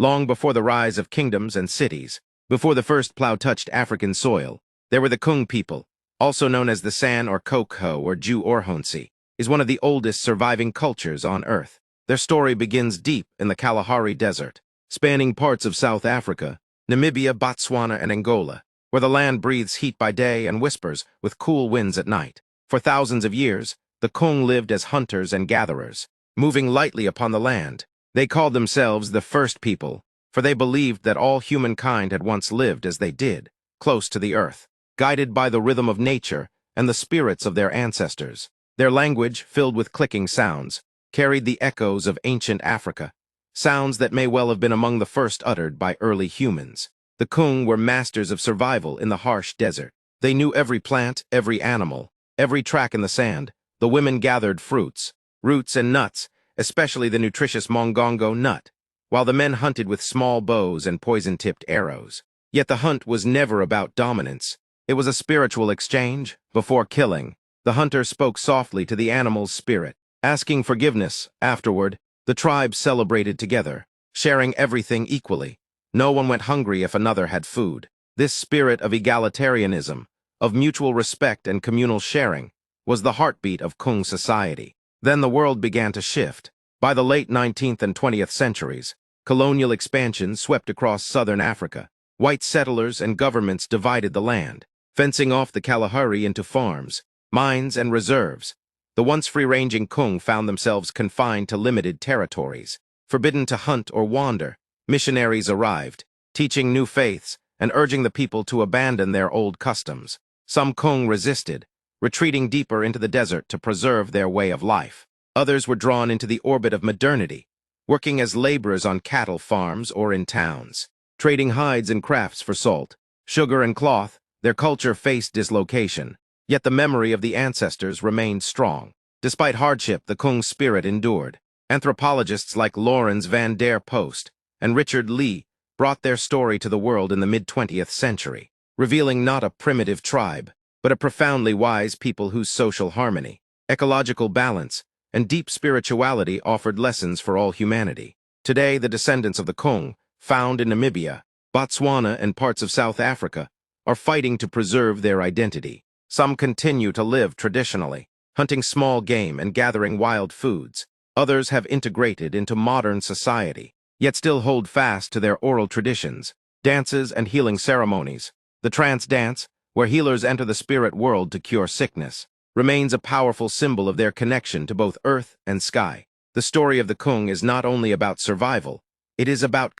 Long before the rise of kingdoms and cities, before the first plow touched African soil, there were the Kung people, also known as the San or Kokho or Jew Orhonsi, is one of the oldest surviving cultures on Earth. Their story begins deep in the Kalahari Desert, spanning parts of South Africa, Namibia, Botswana, and Angola, where the land breathes heat by day and whispers with cool winds at night. For thousands of years, the Kung lived as hunters and gatherers, moving lightly upon the land. They called themselves the first people, for they believed that all humankind had once lived as they did, close to the earth, guided by the rhythm of nature and the spirits of their ancestors. Their language, filled with clicking sounds, carried the echoes of ancient Africa, sounds that may well have been among the first uttered by early humans. The Kung were masters of survival in the harsh desert. They knew every plant, every animal, every track in the sand. The women gathered fruits, roots, and nuts, especially the nutritious mongongo nut, while the men hunted with small bows and poison-tipped arrows. Yet the hunt was never about dominance. It was a spiritual exchange. Before killing, the hunter spoke softly to the animal's spirit, asking forgiveness. Afterward, the tribe celebrated together, sharing everything equally. No one went hungry if another had food. This spirit of egalitarianism, of mutual respect and communal sharing, was the heartbeat of Kung society. Then the world began to shift. By the late 19th and 20th centuries, colonial expansion swept across southern Africa. White settlers and governments divided the land, fencing off the Kalahari into farms, mines, and reserves. The once free-ranging Kung found themselves confined to limited territories. Forbidden to hunt or wander, missionaries arrived, teaching new faiths and urging the people to abandon their old customs. Some Kung resisted, retreating deeper into the desert to preserve their way of life. Others were drawn into the orbit of modernity, working as laborers on cattle farms or in towns. Trading hides and crafts for salt, sugar, and cloth, their culture faced dislocation. Yet the memory of the ancestors remained strong. Despite hardship, the Kung spirit endured. Anthropologists like Lawrence van der Post and Richard Lee brought their story to the world in the mid-20th century, revealing not a primitive tribe, but a profoundly wise people whose social harmony, ecological balance, and deep spirituality offered lessons for all humanity. Today, the descendants of the Kung, found in Namibia, Botswana, and parts of South Africa, are fighting to preserve their identity. Some continue to live traditionally, hunting small game and gathering wild foods. Others have integrated into modern society, yet still hold fast to their oral traditions, dances, and healing ceremonies. The trance dance, where healers enter the spirit world to cure sickness, remains a powerful symbol of their connection to both earth and sky. The story of the Kung is not only about survival, it is about